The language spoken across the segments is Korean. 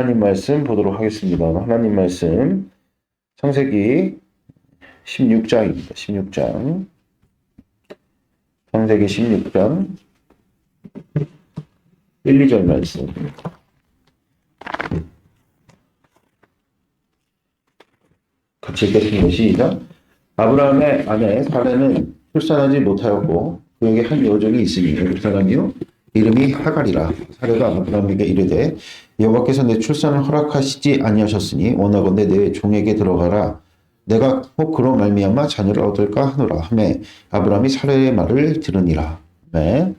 하나님 말씀 보도록 하겠습니다. 하나님 말씀 창세기 16장입니다. 16장. 창세기 16장 1, 2절 말씀. 같이 읽겠습니다. 시작. 아브라함의 아내 사레는 출산하지 못하였고 그에게 한 여종이 있으니 애굽 사람이요 이름이 하갈이라. 사레가 아브라함에게 이르되 여호와께서 내 출산을 허락하시지 아니하셨으니 원하건대 내 종에게 들어가라. 내가 혹 그로 말미암아 자녀를 얻을까 하노라 하매 아브라함이 사레의 말을 들으니라. 네.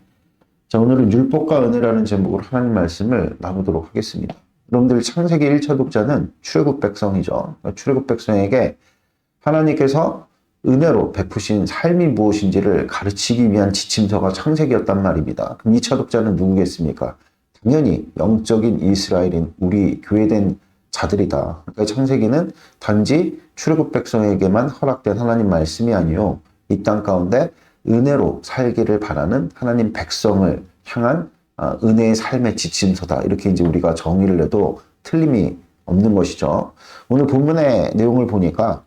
자, 오늘은 율법과 은혜라는 제목으로 하나님 말씀을 나누도록 하겠습니다. 여러분들 창세기 1차 독자는 출애굽 백성이죠. 출애굽 백성에게 하나님께서 은혜로 베푸신 삶이 무엇인지를 가르치기 위한 지침서가 창세기였단 말입니다. 그럼 2차 독자는 누구겠습니까? 당연히 영적인 이스라엘인 우리 교회된 자들이다. 그러니까 창세기는 단지 출애굽 백성에게만 허락된 하나님 말씀이 아니요, 이 땅 가운데 은혜로 살기를 바라는 하나님 백성을 향한 은혜의 삶의 지침서다. 이렇게 이제 우리가 정의를 해도 틀림이 없는 것이죠. 오늘 본문의 내용을 보니까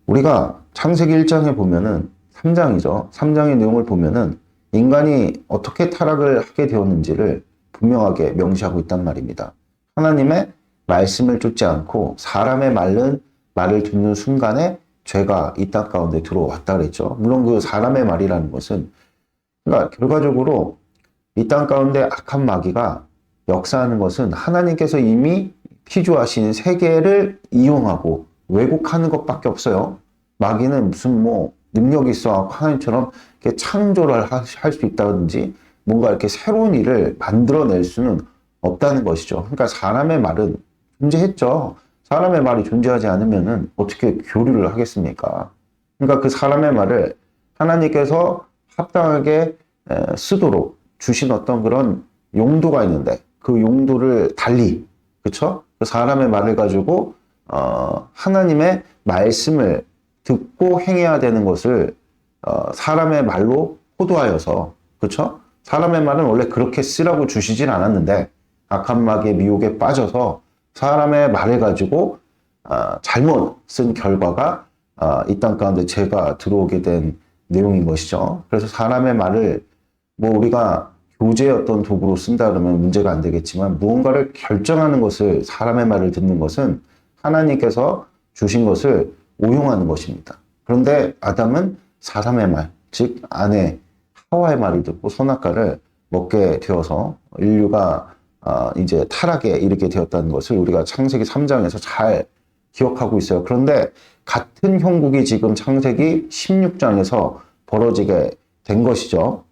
우리가 창세기 1장에 보면은 3장이죠. 3장의 내용을 보면은 인간이 어떻게 타락을 하게 되었는지를 분명하게 명시하고 있단 말입니다. 하나님의 말씀을 쫓지 않고 사람의 말을 듣는 순간에 죄가 이 땅 가운데 들어왔다 그랬죠. 물론 그 사람의 말이라는 것은, 그러니까 결과적으로 이 땅 가운데 악한 마귀가 역사하는 것은 하나님께서 이미 피조하신 세계를 이용하고 왜곡하는 것밖에 없어요. 마귀는 무슨 능력이 있어 하나님처럼 이렇게 창조를 할 수 있다든지 뭔가 이렇게 새로운 일을 만들어낼 수는 없다는 것이죠. 그러니까 사람의 말은 존재했죠. 사람의 말이 존재하지 않으면은 어떻게 교류를 하겠습니까? 그러니까 그 사람의 말을 하나님께서 합당하게 쓰도록 주신 어떤 그런 용도가 있는데 그 용도를 달리, 그렇죠? 그 사람의 말을 가지고 하나님의 말씀을 듣고 행해야 되는 것을 사람의 말로 호도하여서, 그렇죠? 사람의 말은 원래 그렇게 쓰라고 주시진 않았는데 악한 마귀의 미혹에 빠져서 사람의 말을 가지고 잘못 쓴 결과가 이 땅 가운데 죄가 들어오게 된 내용인 것이죠. 그래서 사람의 말을 우리가 교제의 어떤 도구로 쓴다 그러면 문제가 안 되겠지만 무언가를 결정하는 것을, 사람의 말을 듣는 것은 하나님께서 주신 것을 오용하는 것입니다. 그런데 아담은 사람의 말, 즉 아내 하와의 말을 듣고 선악과를 먹게 되어서 인류가 이제 타락에 이르게 되었다는 것을 우리가 창세기 3장에서 잘 기억하고 있어요. 그런데 같은 형국이 지금 창세기 16장에서 벌어지게 된 것이죠.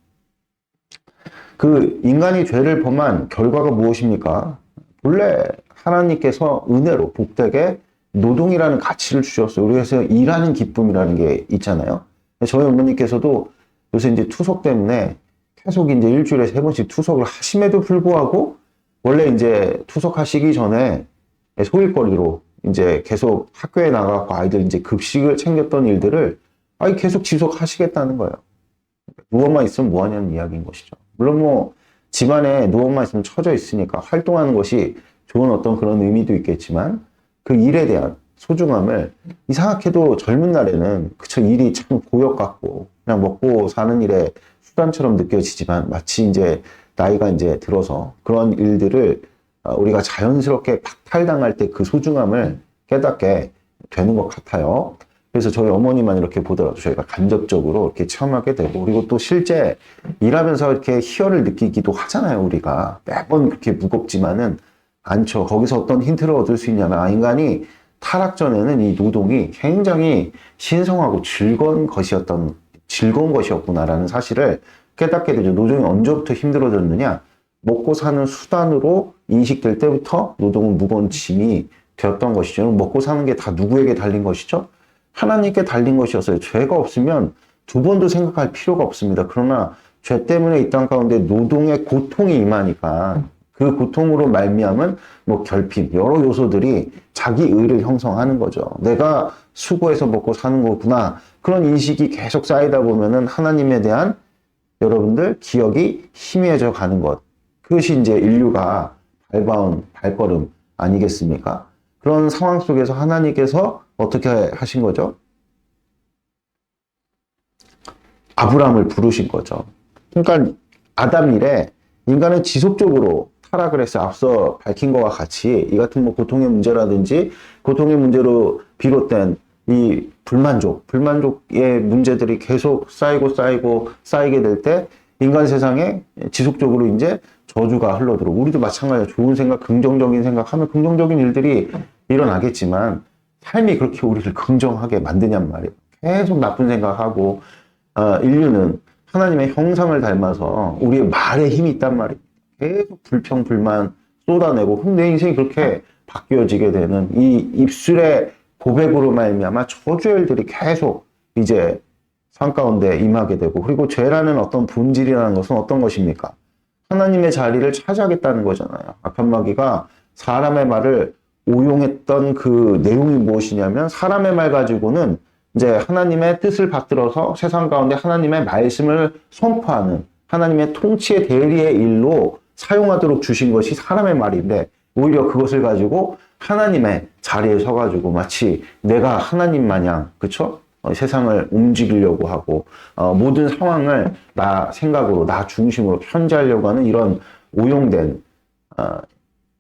그 인간이 죄를 범한 결과가 무엇입니까? 본래 하나님께서 은혜로 복되게 노동이라는 가치를 주셨어요. 우리에서 일하는 기쁨이라는 게 있잖아요. 저희 어머니께서도 요새 이제 투석 때문에 계속 이제 일주일에 3번씩 투석을 하심에도 불구하고 원래 이제 투석하시기 전에 소일거리로 이제 계속 학교에 나가고 아이들 이제 급식을 챙겼던 일들을 계속 지속하시겠다는 거예요. 누워만 있으면 뭐하냐는 이야기인 것이죠. 물론 집안에 누워만 있으면 처져 있으니까 활동하는 것이 좋은 어떤 그런 의미도 있겠지만 그 일에 대한 소중함을 이상하게도 젊은 날에는 그쵸, 일이 참 고역 같고 그냥 먹고 사는 일에 수단처럼 느껴지지만 마치 이제 나이가 이제 들어서 그런 일들을 우리가 자연스럽게 박탈당할 때 그 소중함을 깨닫게 되는 것 같아요. 그래서 저희 어머니만 이렇게 보더라도 저희가 간접적으로 이렇게 체험하게 되고, 그리고 또 실제 일하면서 이렇게 희열을 느끼기도 하잖아요. 우리가 매번 그렇게 무겁지만은 않죠. 거기서 어떤 힌트를 얻을 수 있냐면 인간이 타락 전에는 이 노동이 굉장히 신성하고 즐거운 것이었구나라는 사실을 깨닫게 되죠. 노동이 언제부터 힘들어졌느냐? 먹고 사는 수단으로 인식될 때부터 노동은 무거운 짐이 되었던 것이죠. 먹고 사는 게 다 누구에게 달린 것이죠? 하나님께 달린 것이었어요. 죄가 없으면 두 번도 생각할 필요가 없습니다. 그러나 죄 때문에 이 땅 가운데 노동의 고통이 임하니까 그 고통으로 말미암은 결핍, 여러 요소들이 자기 의를 형성하는 거죠. 내가 수고해서 먹고 사는 거구나. 그런 인식이 계속 쌓이다 보면은 하나님에 대한 여러분들 기억이 희미해져 가는 것. 그것이 이제 인류가 밟아온 발걸음 아니겠습니까? 그런 상황 속에서 하나님께서 어떻게 하신 거죠? 아브라함을 부르신 거죠. 그러니까 아담 이래 인간은 지속적으로 타락을 해서 앞서 밝힌 것과 같이 이 같은 뭐 고통의 문제라든지 고통의 문제로 비롯된 이 불만족의 문제들이 계속 쌓이게 될 때 인간 세상에 지속적으로 이제 저주가 흘러들어오고 우리도 마찬가지로 좋은 생각, 긍정적인 생각하면 긍정적인 일들이 일어나겠지만 삶이 그렇게 우리를 긍정하게 만드냔 말이에요. 계속 나쁜 생각하고 인류는 하나님의 형상을 닮아서 우리의 말에 힘이 있단 말이에요. 계속 불평, 불만 쏟아내고 그럼 내 인생이 그렇게 바뀌어지게 되는 이 입술의 고백으로 말미암아 저주의 일들이 계속 이제 삶 가운데 임하게 되고 그리고 죄라는 어떤 본질이라는 것은 어떤 것입니까? 하나님의 자리를 차지하겠다는 거잖아요. 악한 마귀가 사람의 말을 오용했던 그 내용이 무엇이냐면 사람의 말 가지고는 이제 하나님의 뜻을 받들어서 세상 가운데 하나님의 말씀을 선포하는 하나님의 통치의 대리의 일로 사용하도록 주신 것이 사람의 말인데 오히려 그것을 가지고 하나님의 자리에 서가지고 마치 내가 하나님 마냥 그쵸? 세상을 움직이려고 하고 모든 상황을 나 생각으로 나 중심으로 편지하려고 하는 이런 오용된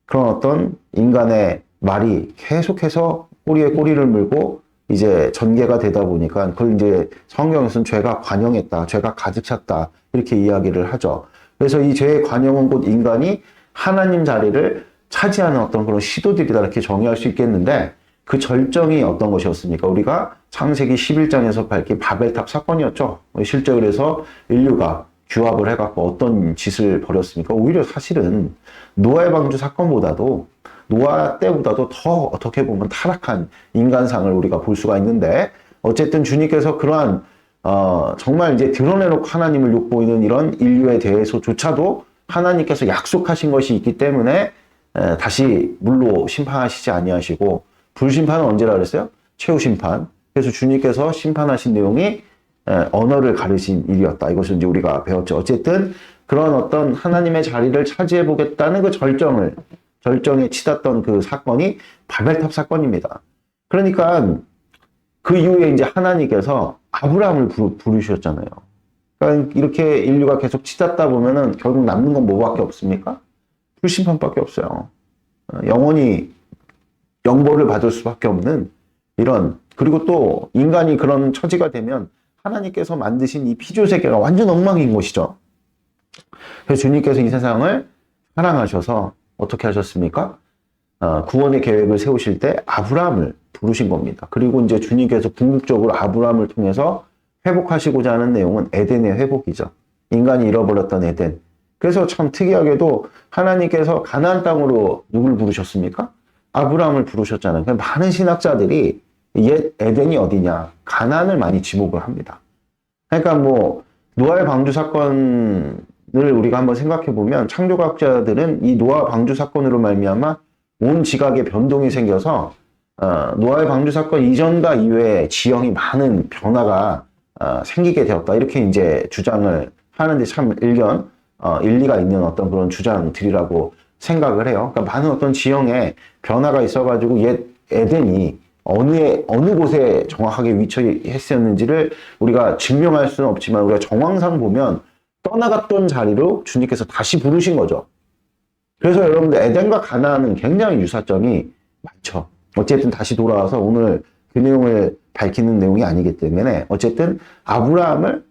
그런 어떤 인간의 말이 계속해서 꼬리에 꼬리를 물고 이제 전개가 되다 보니까 그걸 이제 성경에서는 죄가 관영했다, 죄가 가득 찼다 이렇게 이야기를 하죠. 그래서 이 죄의 관영은 곧 인간이 하나님 자리를 차지하는 어떤 그런 시도들이다 이렇게 정의할 수 있겠는데 그 절정이 어떤 것이었습니까? 우리가 창세기 11장에서 밝힌 바벨탑 사건이었죠. 실제 그래서 인류가 규합을 해갖고 어떤 짓을 벌였습니까? 오히려 사실은 노아의 방주 사건보다도 노아 때보다도 더 어떻게 보면 타락한 인간상을 우리가 볼 수가 있는데 어쨌든 주님께서 그러한 정말 이제 드러내놓고 하나님을 욕보이는 이런 인류에 대해서조차도 하나님께서 약속하신 것이 있기 때문에 다시 물로 심판하시지 아니하시고 불심판은 언제라 그랬어요? 최후 심판. 그래서 주님께서 심판하신 내용이 언어를 가르신 일이었다. 이것을 이제 우리가 배웠죠. 어쨌든 그런 어떤 하나님의 자리를 차지해 보겠다는 그 절정에 치닫던 그 사건이 바벨탑 사건입니다. 그러니까 그 이후에 이제 하나님께서 아브라함을 부르셨잖아요. 그러니까 이렇게 인류가 계속 치닫다 보면은 결국 남는 건 뭐밖에 없습니까? 불심판밖에 없어요. 영원히 영벌을 받을 수밖에 없는 이런 그리고 또 인간이 그런 처지가 되면 하나님께서 만드신 이 피조 세계가 완전 엉망인 것이죠. 그래서 주님께서 이 세상을 사랑하셔서 어떻게 하셨습니까? 구원의 계획을 세우실 때 아브라함을 부르신 겁니다. 그리고 이제 주님께서 궁극적으로 아브라함을 통해서 회복하시고자 하는 내용은 에덴의 회복이죠. 인간이 잃어버렸던 에덴. 그래서 참 특이하게도 하나님께서 가나안 땅으로 누굴 부르셨습니까? 아브라함을 부르셨잖아요. 많은 신학자들이 옛 에덴이 어디냐? 가나안을 많이 지목을 합니다. 그러니까 뭐 노아의 방주 사건을 우리가 한번 생각해 보면 창조과학자들은 이 노아 방주 사건으로 말미암아 온 지각에 변동이 생겨서 노아의 방주 사건 이전과 이후에 지형이 많은 변화가 생기게 되었다. 이렇게 이제 주장을 하는데 참 일리가 있는 어떤 그런 주장들이라고 생각을 해요. 그러니까 많은 어떤 지형에 변화가 있어가지고 옛 에덴이 어느 곳에 정확하게 위치했었는지를 우리가 증명할 수는 없지만 우리가 정황상 보면 떠나갔던 자리로 주님께서 다시 부르신 거죠. 그래서 여러분들 에덴과 가나안은 굉장히 유사점이 많죠. 어쨌든 다시 돌아와서 오늘 그 내용을 밝히는 내용이 아니기 때문에 어쨌든 아브라함을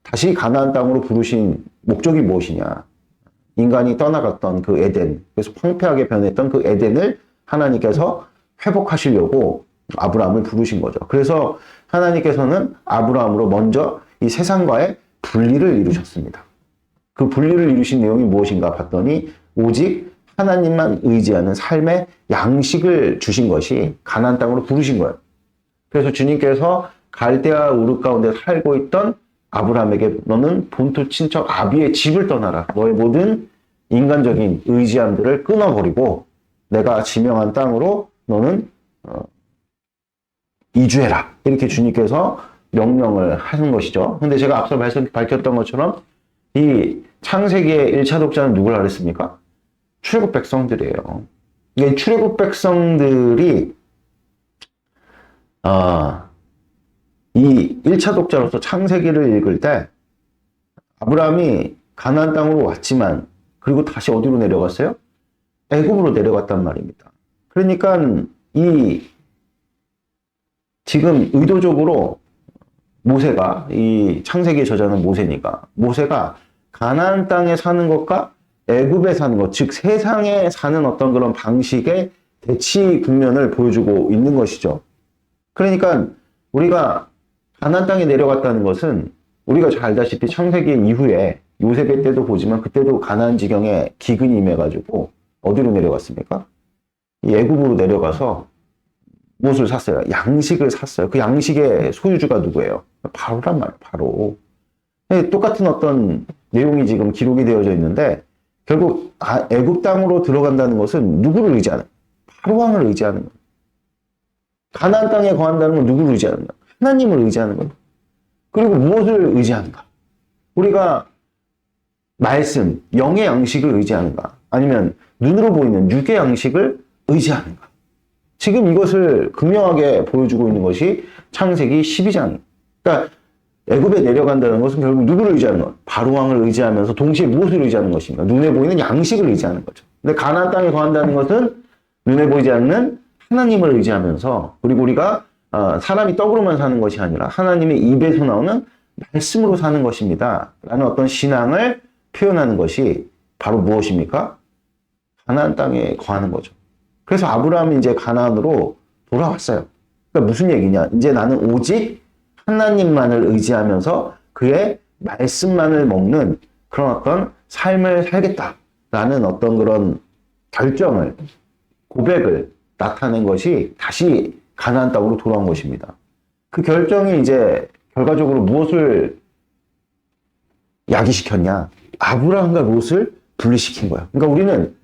다시 가나안 땅으로 부르신 목적이 무엇이냐. 인간이 떠나갔던 그 에덴, 그래서 황폐하게 변했던 그 에덴을 하나님께서 회복하시려고 아브라함을 부르신 거죠. 그래서 하나님께서는 아브라함으로 먼저 이 세상과의 분리를 이루셨습니다. 그 분리를 이루신 내용이 무엇인가 봤더니 오직 하나님만 의지하는 삶의 양식을 주신 것이 가나안 땅으로 부르신 거예요. 그래서 주님께서 갈대아 우르 가운데 살고 있던 아브라함에게 너는 본토 친척 아비의 집을 떠나라. 너의 모든 인간적인 의지함들을 끊어버리고 내가 지명한 땅으로 너는 이주해라. 이렇게 주님께서 명령을 하는 것이죠. 근데 제가 앞서 밝혔던 것처럼 이 창세기의 1차 독자는 누구라 그랬습니까? 출애굽 백성들이에요. 이 출애굽 백성들이 이 1차 독자로서 창세기를 읽을 때 아브라함이 가나안 땅으로 왔지만 그리고 다시 어디로 내려갔어요? 애굽으로 내려갔단 말입니다. 그러니까 이 지금 의도적으로 모세가 이 창세기의 저자는 모세니까 모세가 가나안 땅에 사는 것과 애굽에 사는 것, 즉 세상에 사는 어떤 그런 방식의 대치 국면을 보여주고 있는 것이죠. 그러니까 우리가 가나안 땅에 내려갔다는 것은 우리가 잘 알다시피 창세기 이후에 요셉의 때도 보지만 그때도 가나안 지경에 기근이 임해가지고 어디로 내려갔습니까? 이 애굽으로 내려가서 무엇을 샀어요? 양식을 샀어요. 그 양식의 소유주가 누구예요? 바로란 말이에요. 바로. 똑같은 어떤 내용이 지금 기록이 되어져 있는데 결국 애굽 땅으로 들어간다는 것은 누구를 의지하는? 바로 왕을 의지하는 거예요. 가나안 땅에 거한다는 건 누구를 의지하는 거예요? 하나님을 의지하는 거예요. 그리고 무엇을 의지하는가? 우리가 말씀, 영의 양식을 의지하는가? 아니면 눈으로 보이는 육의 양식을 의지하는가? 지금 이것을 극명하게 보여주고 있는 것이 창세기 12장. 그러니까 애굽에 내려간다는 것은 결국 누구를 의지하는 것? 바로 왕을 의지하면서 동시에 무엇을 의지하는 것인가? 눈에 보이는 양식을 의지하는 거죠. 근데 가나안 땅에 거한다는 것은 눈에 보이지 않는 하나님을 의지하면서 그리고 우리가 사람이 떡으로만 사는 것이 아니라 하나님의 입에서 나오는 말씀으로 사는 것입니다. 라는 어떤 신앙을 표현하는 것이 바로 무엇입니까? 가나안 땅에 거하는 거죠. 그래서 아브라함이 이제 가나안으로 돌아왔어요. 그러니까 무슨 얘기냐? 이제 나는 오직 하나님만을 의지하면서 그의 말씀만을 먹는 그런 어떤 삶을 살겠다라는 어떤 그런 결정을, 고백을 나타낸 것이 다시 가나안 땅으로 돌아온 것입니다. 그 결정이 이제 결과적으로 무엇을 야기시켰냐? 아브라함과 롯을 분리시킨 거야. 그러니까 우리는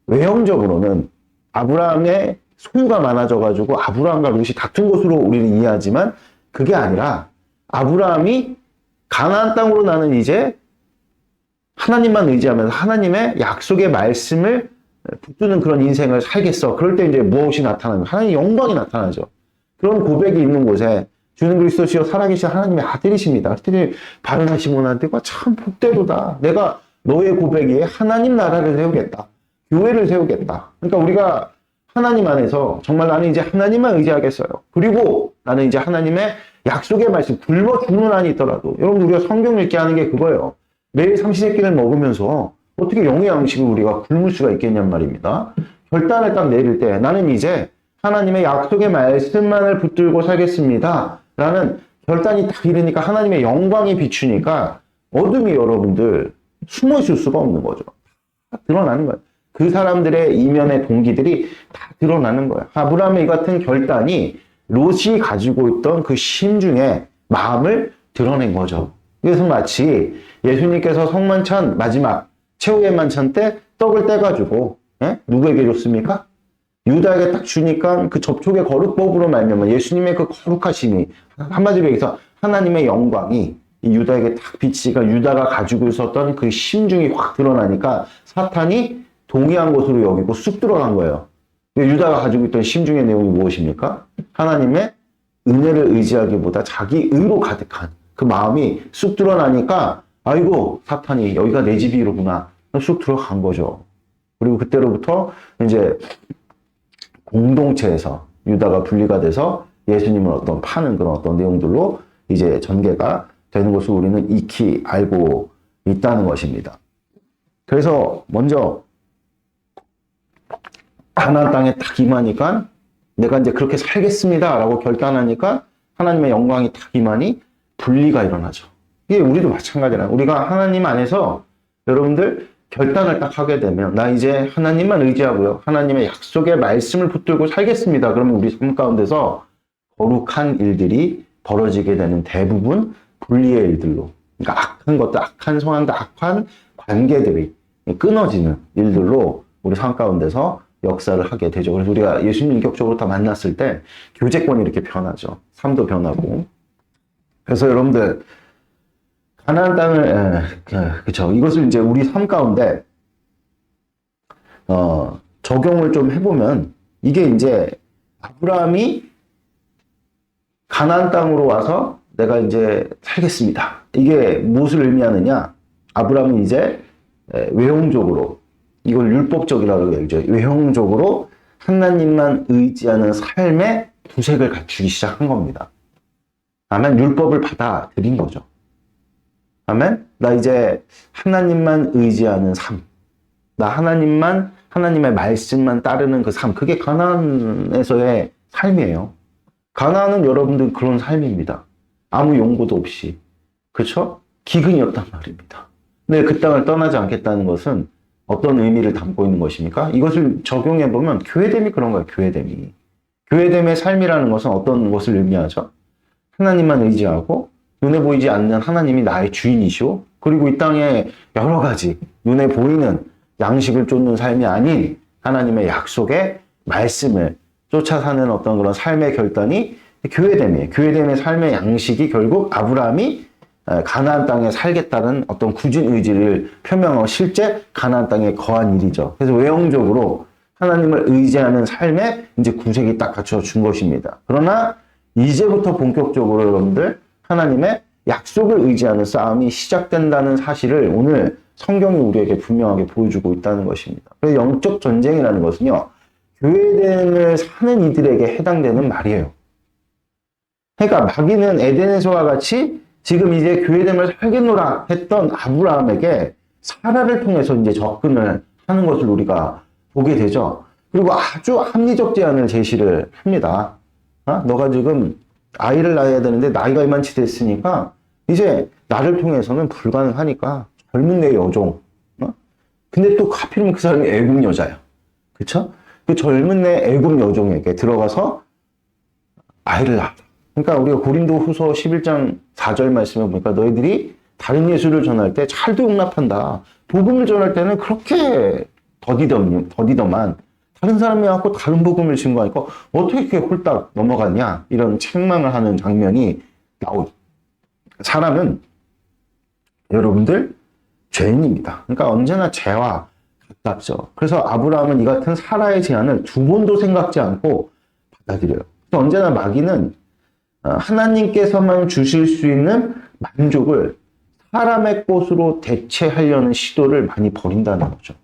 외형적으로는 아브라함의 소유가 많아져가지고 아브라함과 롯이 다툰 것으로 우리는 이해하지만 그게 아니라 아브라함이 가나안 땅으로 나는 이제 하나님만 의지하면서 하나님의 약속의 말씀을 붙드는 그런 인생을 살겠어. 그럴 때 이제 무엇이 나타나면 하나님의 영광이 나타나죠. 그런 고백이 있는 곳에 주는 그리스도시여 살아계신 하나님의 아들이십니다. 그랬더니 바르나 시몬한테 참 복되도다. 내가 너의 고백에 하나님 나라를 세우겠다. 교회를 세우겠다. 그러니까 우리가 하나님 안에서 정말 나는 이제 하나님만 의지하겠어요. 그리고 나는 이제 하나님의 약속의 말씀, 굶어 죽는 한이 있더라도 여러분 우리가 성경 읽게 하는 게 그거예요. 매일 삼시세끼를 먹으면서 어떻게 영의 양식을 우리가 굶을 수가 있겠냔 말입니다. 결단을 딱 내릴 때 나는 이제 하나님의 약속의 말씀만을 붙들고 살겠습니다. 라는 결단이 딱 이르니까 하나님의 영광이 비추니까 어둠이 여러분들 숨어 있을 수가 없는 거죠. 다 드러나는 거예요. 그 사람들의 이면의 동기들이 다 드러나는 거예요. 아브라함의 이 같은 결단이 롯이 가지고 있던 그 심중의 마음을 드러낸 거죠. 그래서 마치 예수님께서 성만찬 마지막 최후의 만찬 때 떡을 떼가지고 누구에게 줬습니까? 유다에게 딱 주니까 그 접촉의 거룩법으로 말미암아 예수님의 그 거룩하심이 한마디로 얘기해서 하나님의 영광이 이 유다에게 딱 비치니까 유다가 가지고 있었던 그 심중이 확 드러나니까 사탄이 동의한 것으로 여기고 쑥 들어간 거예요. 유다가 가지고 있던 심중의 내용이 무엇입니까? 하나님의 은혜를 의지하기보다 자기 의로 가득한 그 마음이 쑥 드러나니까 아이고 사탄이 여기가 내 집이로구나 쑥 들어간 거죠. 그리고 그때로부터 이제 공동체에서 유다가 분리가 돼서 예수님을 어떤 파는 그런 어떤 내용들로 이제 전개가 되는 것을 우리는 익히 알고 있다는 것입니다. 그래서 먼저 가나안 땅에 딱 임하니까 내가 이제 그렇게 살겠습니다 라고 결단하니까 하나님의 영광이 딱 임하니 분리가 일어나죠. 이게 우리도 마찬가지라. 우리가 하나님 안에서 여러분들 결단을 딱 하게 되면 나 이제 하나님만 의지하고요. 하나님의 약속의 말씀을 붙들고 살겠습니다. 그러면 우리 삶 가운데서 거룩한 일들이 벌어지게 되는 대부분 분리의 일들로 그러니까 악한 것들, 악한 성향들, 악한 관계들이 끊어지는 일들로 우리 삶 가운데서 역사를 하게 되죠. 그래서 우리가 예수님 인격적으로 다 만났을 때 교제권이 이렇게 변하죠. 삶도 변하고. 그래서 여러분들 가나안 땅을, 그쵸. 이것을 이제 우리 삶 가운데, 적용을 좀 해보면, 이게 이제 아브라함이 가나안 땅으로 와서 내가 이제 살겠습니다. 이게 무엇을 의미하느냐? 아브라함은 이제 외형적으로, 이걸 율법적이라고 얘기죠. 외형적으로 하나님만 의지하는 삶의 도색을 갖추기 시작한 겁니다. 아멘. 율법을 받아들인 거죠. 아멘. 나 이제 하나님만 의지하는 삶. 나 하나님의 말씀만 따르는 그 삶. 그게 가나안에서의 삶이에요. 가나안은 여러분들 그런 삶입니다. 아무 용고도 없이. 그렇죠? 기근이었단 말입니다. 근데 그 땅을 떠나지 않겠다는 것은 어떤 의미를 담고 있는 것입니까? 이것을 적용해보면 교회됨이 그런 거예요. 교회됨이. 교회됨의 삶이라는 것은 어떤 것을 의미하죠? 하나님만 의지하고 눈에 보이지 않는 하나님이 나의 주인이시오. 그리고 이 땅에 여러 가지 눈에 보이는 양식을 쫓는 삶이 아닌 하나님의 약속의 말씀을 쫓아 사는 어떤 그런 삶의 결단이 교회됨이에요. 교회됨의 삶의 양식이 결국 아브라함이 가나안 땅에 살겠다는 어떤 굳은 의지를 표명하고 실제 가나안 땅에 거한 일이죠. 그래서 외형적으로 하나님을 의지하는 삶에 이제 구색이 딱 갖춰준 것입니다. 그러나 이제부터 본격적으로 여러분들 하나님의 약속을 의지하는 싸움이 시작된다는 사실을 오늘 성경이 우리에게 분명하게 보여주고 있다는 것입니다. 그래서 영적 전쟁이라는 것은요, 교회됨을 사는 이들에게 해당되는 말이에요. 그러니까 마귀는 에덴에서와 같이 지금 이제 교회됨을 살겠노라 했던 아브라함에게 사라를 통해서 이제 접근을 하는 것을 우리가 보게 되죠. 그리고 아주 합리적 제안을 제시를 합니다. 너가 지금 아이를 낳아야 되는데 나이가 이만치 됐으니까 이제 나를 통해서는 불가능하니까 젊은 내 여종. 근데 또 하필이면 그 사람이 애굽 여자야. 그쵸? 그 젊은 내 애굽 여종에게 들어가서 아이를 낳아. 그러니까 우리가 고린도 후서 11장 4절 말씀에 보니까 너희들이 다른 예수를 전할 때 잘도 용납한다. 복음을 전할 때는 그렇게 더디더만 다른 사람이 와서 다른 복음을 증거하니까 어떻게 이렇게 홀딱 넘어갔냐 이런 책망을 하는 장면이 나오죠. 사람은 여러분들 죄인입니다. 그러니까 언제나 죄와 가깝죠. 그래서 아브라함은 이 같은 사라의 제안을 두 번도 생각지 않고 받아들여요. 그래서 언제나 마귀는 하나님께서만 주실 수 있는 만족을 사람의 것으로 대체하려는 시도를 많이 벌인다는 거죠.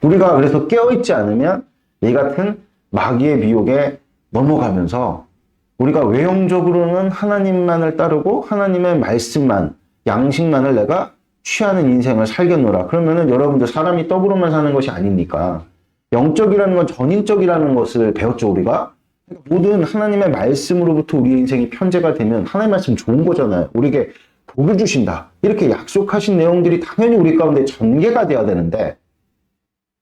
우리가 그래서 깨어있지 않으면 이 같은 마귀의 미혹에 넘어가면서 우리가 외형적으로는 하나님만을 따르고 하나님의 말씀만, 양식만을 내가 취하는 인생을 살겠노라. 그러면은 여러분들 사람이 떡으로만 사는 것이 아닙니까? 영적이라는 건 전인적이라는 것을 배웠죠, 우리가. 모든 하나님의 말씀으로부터 우리 인생이 편재가 되면 하나님의 말씀 좋은 거잖아요. 우리에게 복을 주신다. 이렇게 약속하신 내용들이 당연히 우리 가운데 전개가 돼야 되는데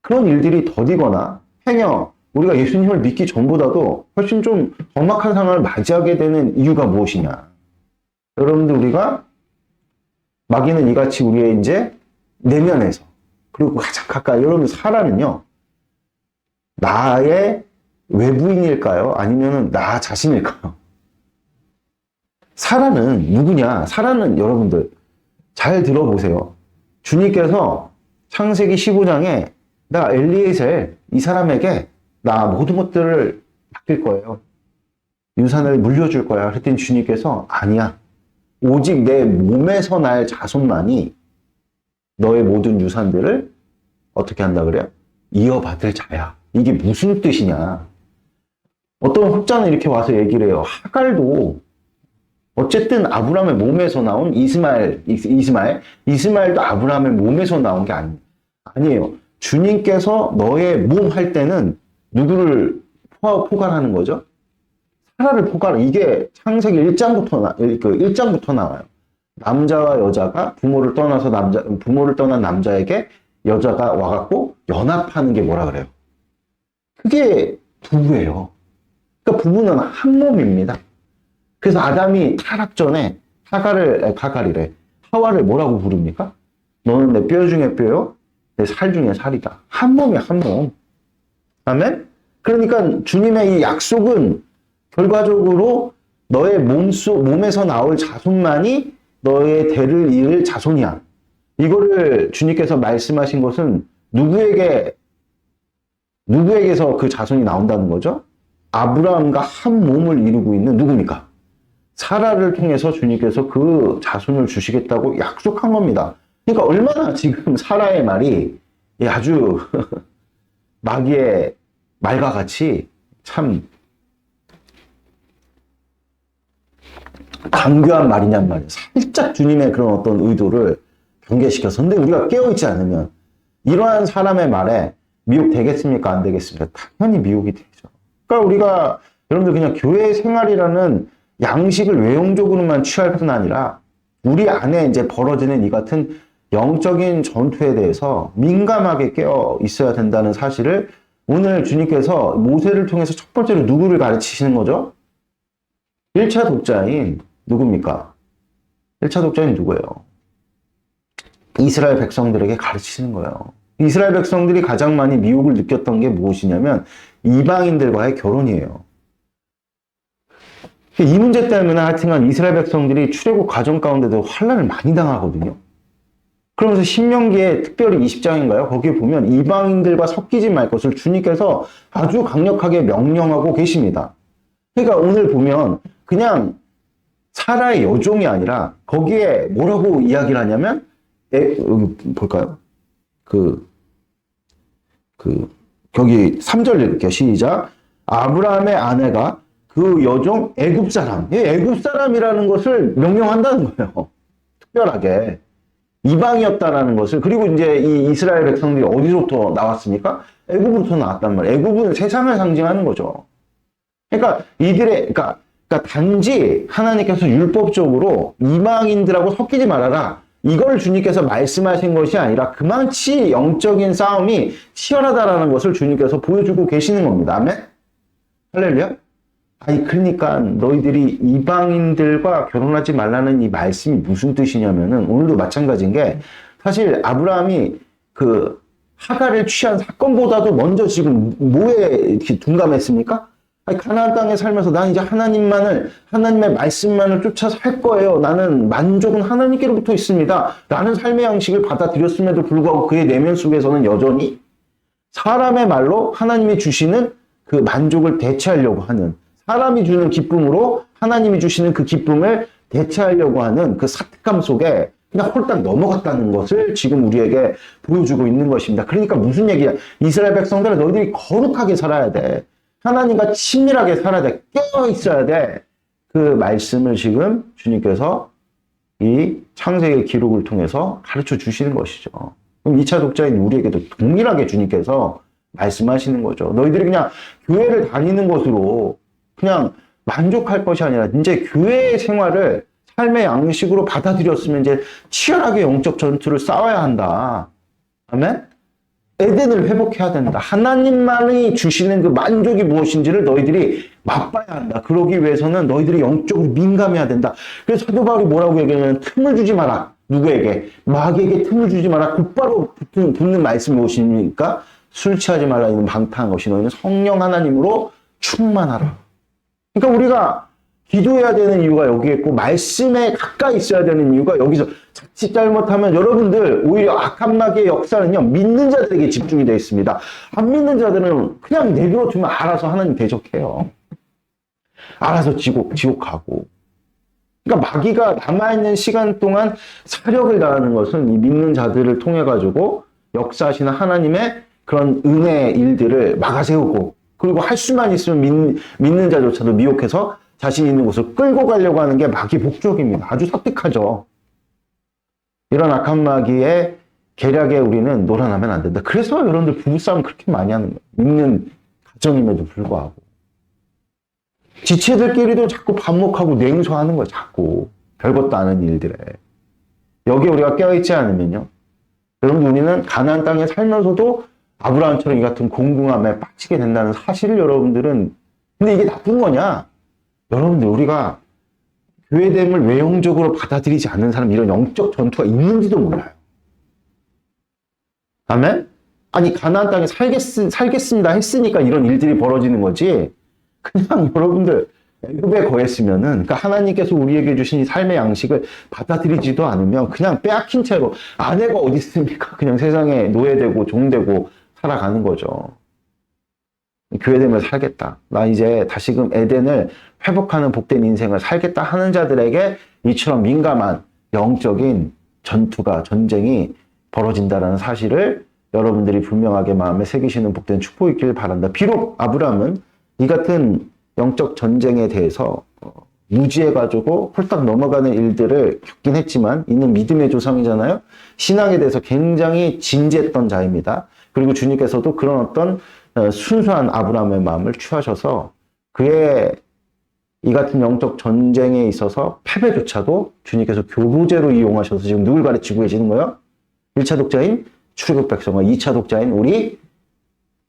그런 일들이 더디거나 행여 우리가 예수님을 믿기 전보다도 훨씬 좀 험악한 상황을 맞이하게 되는 이유가 무엇이냐. 여러분들 우리가 마귀는 이같이 우리의 이제 내면에서 그리고 가장 가까이 여러분 사람은요. 나의 외부인일까요? 아니면 나 자신일까요? 사라는 누구냐? 사라는 여러분들 잘 들어보세요. 주님께서 창세기 15장에 나 엘리에셀 이 사람에게 나 모든 것들을 맡길 거예요. 유산을 물려줄 거야. 그랬더니 주님께서 아니야. 오직 내 몸에서 날 자손만이 너의 모든 유산들을 어떻게 한다 그래요? 이어받을 자야. 이게 무슨 뜻이냐? 어떤 학자는 이렇게 와서 얘기를 해요. 하갈도 어쨌든 아브라함의 몸에서 나온 이스마엘도 아브라함의 몸에서 나온 게 아니에요. 주님께서 너의 몸 할 때는 누구를 포괄하는 거죠? 사라를 포괄하는, 이게 창세기 1장부터 나와요. 남자와 여자가 부모를 떠난 남자에게 여자가 와갖고 연합하는 게 뭐라 그래요? 그게 부부예요. 그러니까 부부는 한 몸입니다. 그래서 아담이 타락 전에 하와를 뭐라고 부릅니까? 너는 내 뼈 중에 뼈요, 내 살 중에 살이다. 한 몸이야, 한 몸. 아멘? 그러니까 주님의 이 약속은 결과적으로 너의 몸에서 나올 자손만이 너의 대를 이을 자손이야. 이거를 주님께서 말씀하신 것은 누구에게서 그 자손이 나온다는 거죠? 아브라함과 한 몸을 이루고 있는 누굽니까? 사라를 통해서 주님께서 그 자손을 주시겠다고 약속한 겁니다. 그러니까 얼마나 지금 사라의 말이 아주 마귀의 말과 같이 참 강교한 말이냔 말이에요. 살짝 주님의 그런 어떤 의도를 경계시켜서. 근데 우리가 깨어있지 않으면 이러한 사람의 말에 미혹되겠습니까? 안 되겠습니까? 당연히 미혹이 되죠. 그러니까 우리가 여러분들 그냥 교회 생활이라는 양식을 외형적으로만 취할 뿐 아니라 우리 안에 이제 벌어지는 이 같은 영적인 전투에 대해서 민감하게 깨어 있어야 된다는 사실을 오늘 주님께서 모세를 통해서 첫 번째로 누구를 가르치시는 거죠? 1차 독자인 누굽니까? 1차 독자인 누구예요? 이스라엘 백성들에게 가르치시는 거예요. 이스라엘 백성들이 가장 많이 미혹을 느꼈던 게 무엇이냐면 이방인들과의 결혼이에요. 이 문제 때문에 하여튼간 이스라엘 백성들이 출애굽 과정 가운데도 환난을 많이 당하거든요. 그러면서 신명기에 특별히 20장인가요? 거기에 보면 이방인들과 섞이지 말 것을 주님께서 아주 강력하게 명령하고 계십니다. 그러니까 오늘 보면 그냥 사라의 여종이 아니라 거기에 뭐라고 이야기를 하냐면 여기 볼까요? 거기 3절 읽을게요. 시작. 아브라함의 아내가 그 여종 애굽 사람, 애굽 사람이라는 것을 명령한다는 거예요. 특별하게. 이방이었다라는 것을. 그리고 이제 이 이스라엘 백성들이 어디서부터 나왔습니까? 애굽으로부터 나왔단 말이에요. 애굽은 세상을 상징하는 거죠. 그러니까 그러니까 단지 하나님께서 율법적으로 이방인들하고 섞이지 말아라. 이걸 주님께서 말씀하신 것이 아니라 그만치 영적인 싸움이 치열하다라는 것을 주님께서 보여주고 계시는 겁니다. 아멘? 할렐루야? 그러니까 너희들이 이방인들과 결혼하지 말라는 이 말씀이 무슨 뜻이냐면은 오늘도 마찬가지인 게 사실 아브라함이 그 하갈을 취한 사건보다도 먼저 지금 뭐에 이렇게 둔감했습니까? 가나안 땅에 살면서 난 이제 하나님의 말씀만을 쫓아 살 거예요. 나는 만족은 하나님께로부터 있습니다. 라는 삶의 양식을 받아들였음에도 불구하고 그의 내면 속에서는 여전히 사람의 말로 하나님이 주시는 그 만족을 대체하려고 하는, 사람이 주는 기쁨으로 하나님이 주시는 그 기쁨을 대체하려고 하는 그 사특감 속에 그냥 홀딱 넘어갔다는 것을 지금 우리에게 보여주고 있는 것입니다. 그러니까 무슨 얘기야? 이스라엘 백성들은 너희들이 거룩하게 살아야 돼. 하나님과 친밀하게 살아야 돼. 깨어 있어야 돼. 그 말씀을 지금 주님께서 이 창세기 기록을 통해서 가르쳐 주시는 것이죠. 그럼 2차 독자인 우리에게도 동일하게 주님께서 말씀하시는 거죠. 너희들이 그냥 교회를 다니는 것으로 그냥 만족할 것이 아니라 이제 교회 생활을 삶의 양식으로 받아들였으면 이제 치열하게 영적 전투를 싸워야 한다. 아멘? 에덴을 회복해야 된다. 하나님만이 주시는 그 만족이 무엇인지를 너희들이 맛봐야 한다. 그러기 위해서는 너희들이 영적으로 민감해야 된다. 그래서 사도 바울이 뭐라고 얘기하냐면 틈을 주지 마라. 누구에게? 마귀에게 틈을 주지 마라. 곧바로 붙는 말씀이 무엇입니까? 술 취하지 말라. 이는 방탕한 것이 너희는 성령 하나님으로 충만하라. 그러니까 우리가 기도해야 되는 이유가 여기에 있고 말씀에 가까이 있어야 되는 이유가 여기서 자칫 잘못하면 여러분들 오히려 악한 마귀의 역사는요 믿는 자들에게 집중이 되어 있습니다. 안 믿는 자들은 그냥 내버려 두면 알아서 하나님 대적해요. 알아서 지옥 가고. 그러니까 마귀가 남아있는 시간 동안 사력을 다하는 것은 이 믿는 자들을 통해 가지고 역사하시는 하나님의 그런 은혜의 일들을 막아세우고 그리고 할 수만 있으면 믿는 자조차도 미혹해서 자신 있는 곳을 끌고 가려고 하는 게 마귀 목적입니다. 아주 설득하죠. 이런 악한 마귀의 계략에 우리는 놀아나면 안 된다. 그래서 여러분들 부부싸움 그렇게 많이 하는 거예요. 믿는 가정임에도 불구하고. 지체들끼리도 자꾸 반목하고 냉소하는 거예요. 자꾸. 별것도 아닌 일들에. 여기에 우리가 깨어있지 않으면요. 여러분 우리는 가나안 땅에 살면서도 아브라함처럼 이 같은 공공함에 빠지게 된다는 사실을 여러분들은 근데 이게 나쁜 거냐? 여러분들 우리가 교회됨을 외형적으로 받아들이지 않는 사람 이런 영적 전투가 있는지도 몰라요. 아멘? 아니 가나안 땅에 살겠습니다 했으니까 이런 일들이 벌어지는 거지. 그냥 여러분들 애굽에 거했으면은, 그러니까 하나님께서 우리에게 주신 이 삶의 양식을 받아들이지도 않으면 그냥 빼앗긴 채로 아내가 어디 있습니까? 그냥 세상에 노예되고 종되고 살아가는 거죠. 교회됨을 살겠다. 나 이제 다시금 에덴을 회복하는 복된 인생을 살겠다 하는 자들에게 이처럼 민감한 영적인 전쟁이 벌어진다는 사실을 여러분들이 분명하게 마음에 새기시는 복된 축복이 있길 바란다. 비록 아브라함은 이 같은 영적 전쟁에 대해서 무지해가지고 홀딱 넘어가는 일들을 겪긴 했지만 이는 믿음의 조상이잖아요. 신앙에 대해서 굉장히 진지했던 자입니다. 그리고 주님께서도 그런 어떤 순수한 아브라함의 마음을 취하셔서 그의 이 같은 영적 전쟁에 있어서 패배조차도 주님께서 교부제로 이용하셔서 지금 누굴 가르치고 계시는 거예요? 1차 독자인 출애굽 백성과 2차 독자인 우리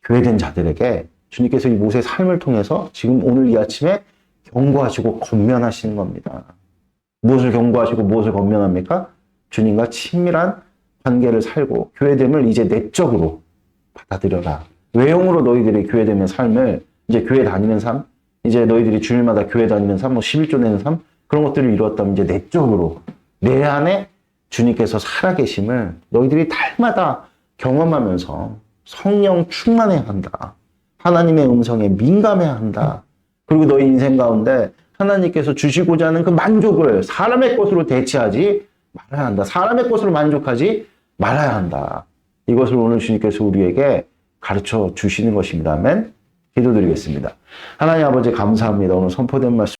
교회된 자들에게 주님께서 이 모세의 삶을 통해서 지금 오늘 이 아침에 경고하시고 권면하시는 겁니다. 무엇을 경고하시고 무엇을 권면합니까? 주님과 친밀한 관계를 살고 교회됨을 이제 내적으로 받아들여라. 외형으로 너희들이 교회되면 삶을 이제 교회 다니는 삶, 이제 너희들이 주일마다 교회 다니는 삶, 11조 내는 삶 그런 것들을 이루었다면 이제 내적으로 내 안에 주님께서 살아계심을 너희들이 달마다 경험하면서 성령 충만해야 한다. 하나님의 음성에 민감해야 한다. 그리고 너희 인생 가운데 하나님께서 주시고자 하는 그 만족을 사람의 것으로 대체하지 말아야 한다. 사람의 것으로 만족하지 말아야 한다. 이것을 오늘 주님께서 우리에게 가르쳐 주시는 것입니다. 아멘. 기도드리겠습니다. 하나님 아버지 감사합니다. 오늘 선포된 말씀